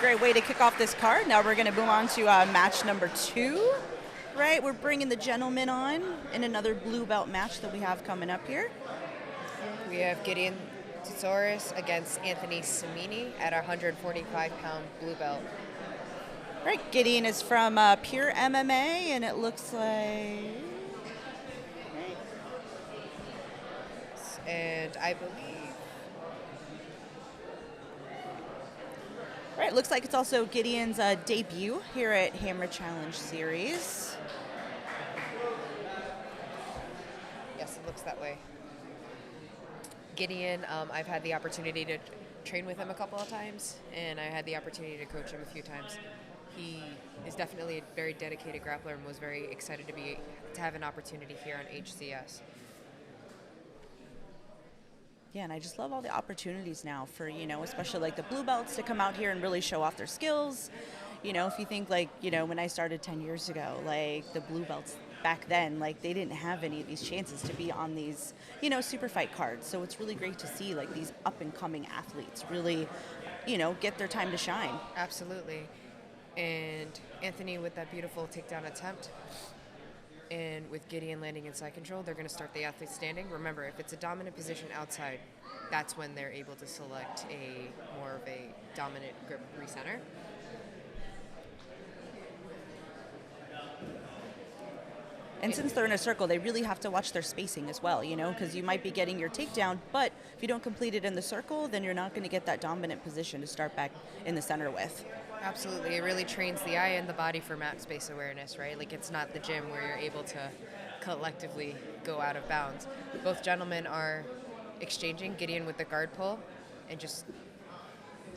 great way to kick off this card. Now we're going to move on to match number 2. Right, we're bringing the gentlemen on in another blue belt match that we have coming up here. We have Gideon Tsoutsouris against Anthony Simini at our 145-pound blue belt. Right, Gideon is from Pure MMA, and it looks like... Right. And I believe... Right, looks like it's also Gideon's debut here at Hammer Challenge Series. Yes, it looks that way. Gideon, I've had the opportunity to train with him a couple of times, and I had the opportunity to coach him a few times. He is definitely a very dedicated grappler and was very excited to have an opportunity here on HCS. Yeah, and I just love all the opportunities now for, especially like the blue belts to come out here and really show off their skills. If you think like, when I started 10 years ago, like the blue belts back then, like they didn't have any of these chances to be on these, super fight cards. So it's really great to see like these up and coming athletes really, get their time to shine. Absolutely. And Anthony with that beautiful takedown attempt. And with Gideon landing in side control, they're going to start the athlete standing. Remember, if it's a dominant position outside, that's when they're able to select more of a dominant grip recenter. And since they're in a circle, they really have to watch their spacing as well, because you might be getting your takedown, but if you don't complete it in the circle, then you're not going to get that dominant position to start back in the center with. Absolutely. It really trains the eye and the body for mat space awareness, right? Like it's not the gym where you're able to collectively go out of bounds. Both gentlemen are exchanging, Gideon with the guard pull, and just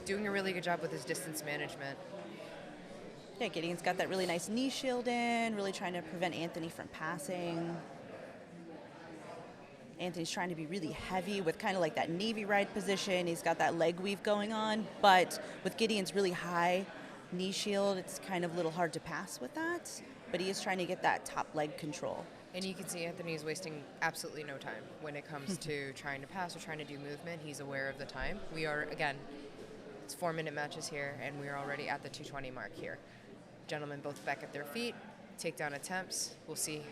doing a really good job with his distance management. Yeah, Gideon's got that really nice knee shield in, really trying to prevent Anthony from passing. Anthony's trying to be really heavy with kind of like that Navy ride position. He's got that leg weave going on, but with Gideon's really high knee shield, it's kind of a little hard to pass with that, but he is trying to get that top leg control. And you can see Anthony is wasting absolutely no time when it comes to trying to pass or trying to do movement. He's aware of the time. We are, again, it's 4-minute matches here, and we are already at the 2:20 mark here. Gentlemen both back at their feet, takedown attempts. We'll see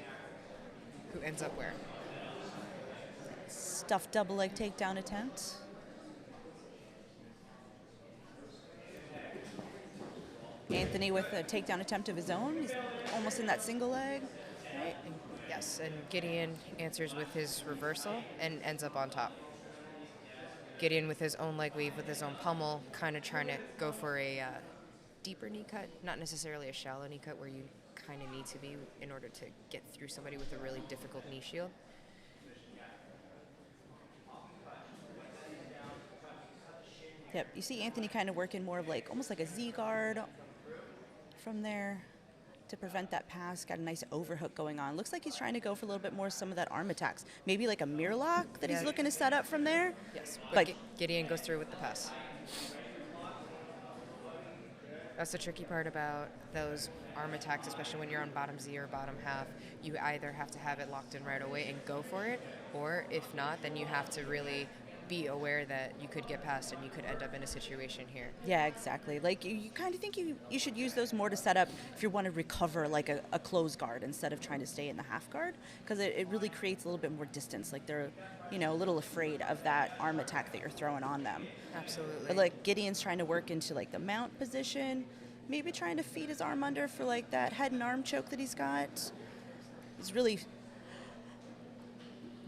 who ends up where. Stuffed double leg takedown attempt. Anthony with a takedown attempt of his own. He's almost in that single leg. Right? Yes, and Gideon answers with his reversal and ends up on top. Gideon with his own leg weave, with his own pummel, kind of trying to go for a deeper knee cut, not necessarily a shallow knee cut where you kind of need to be in order to get through somebody with a really difficult knee shield. Yep, you see Anthony kind of working more of like almost like a Z guard from there to prevent that pass. Got a nice overhook going on. Looks like he's trying to go for a little bit more some of that arm attacks. Maybe like a mirror lock that he's looking to set up from there. Yes, but Gideon goes through with the pass. That's the tricky part about those arm attacks, especially when you're on bottom Z or bottom half. You either have to have it locked in right away and go for it, or if not, then you have to really be aware that you could get past and you could end up in a situation here. Yeah, exactly. Like you kind of think you should use those more to set up if you want to recover like a close guard instead of trying to stay in the half guard, because it really creates a little bit more distance. Like they're, a little afraid of that arm attack that you're throwing on them. Absolutely. But like Gideon's trying to work into like the mount position, maybe trying to feed his arm under for like that head and arm choke that he's got. He's really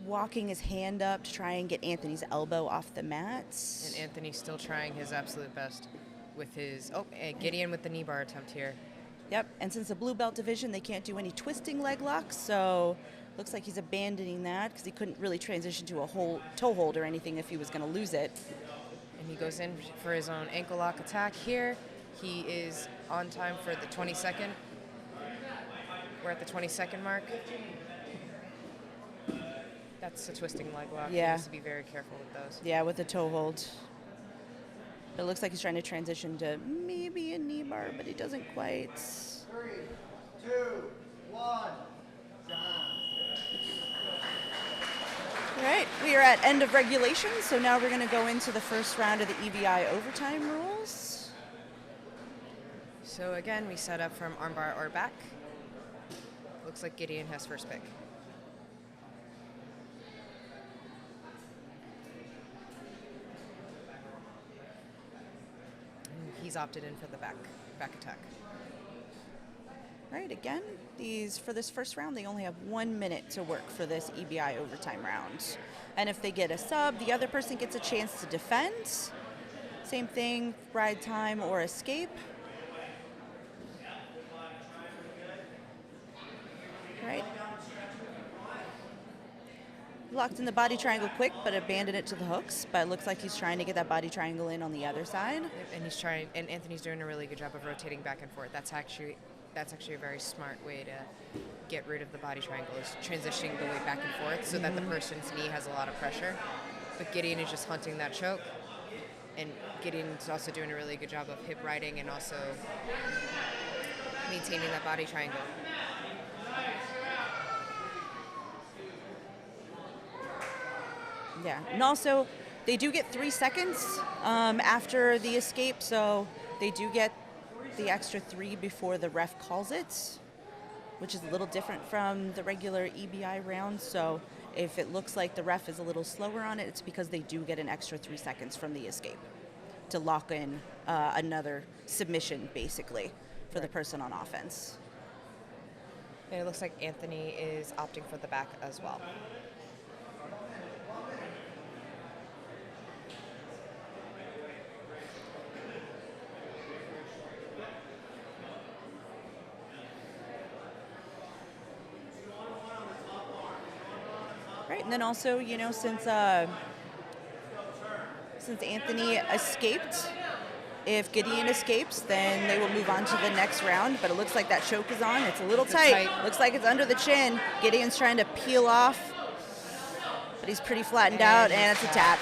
walking his hand up to try and get Anthony's elbow off the mat. And Anthony's still trying his absolute best with his, Gideon with the knee bar attempt here. Yep, and since the blue belt division, they can't do any twisting leg locks, so looks like he's abandoning that because he couldn't really transition to a whole toe hold or anything if he was going to lose it. And he goes in for his own ankle lock attack here. He is on time for the 22nd. We're at the 22nd mark. That's a twisting leg lock. Yeah. He has to be very careful with those. Yeah, with the toe hold. But it looks like he's trying to transition to maybe a knee bar, but he doesn't quite. 3, 2, 1. All right, we are at end of regulation, so now we're going to go into the first round of the EVI overtime rules. So again, we set up from armbar or back. Looks like Gideon has first pick. And he's opted in for the back attack. Right, again, for this first round, they only have 1 minute to work for this EBI overtime round. And if they get a sub, the other person gets a chance to defend. Same thing, ride time or escape. Right. Locked in the body triangle quick, but abandoned it to the hooks. But it looks like he's trying to get that body triangle in on the other side. Yep, and Anthony's doing a really good job of rotating back and forth. That's actually a very smart way to get rid of the body triangle, is transitioning the weight back and forth so that the person's knee has a lot of pressure. But Gideon is just hunting that choke. And Gideon's also doing a really good job of hip riding and also maintaining that body triangle. Yeah, and also they do get 3 seconds after the escape, so they do get the extra 3 before the ref calls it, which is a little different from the regular EBI round. So if it looks like the ref is a little slower on it, it's because they do get an extra 3 seconds from the escape to lock in another submission, basically, for the person on offense. And it looks like Anthony is opting for the back as well. Right, and then also, since Anthony escaped, if Gideon escapes, then they will move on to the next round. But it looks like that choke is on. It's a little tight. Looks like it's under the chin. Gideon's trying to peel off, but he's pretty flattened out, and it's a tap.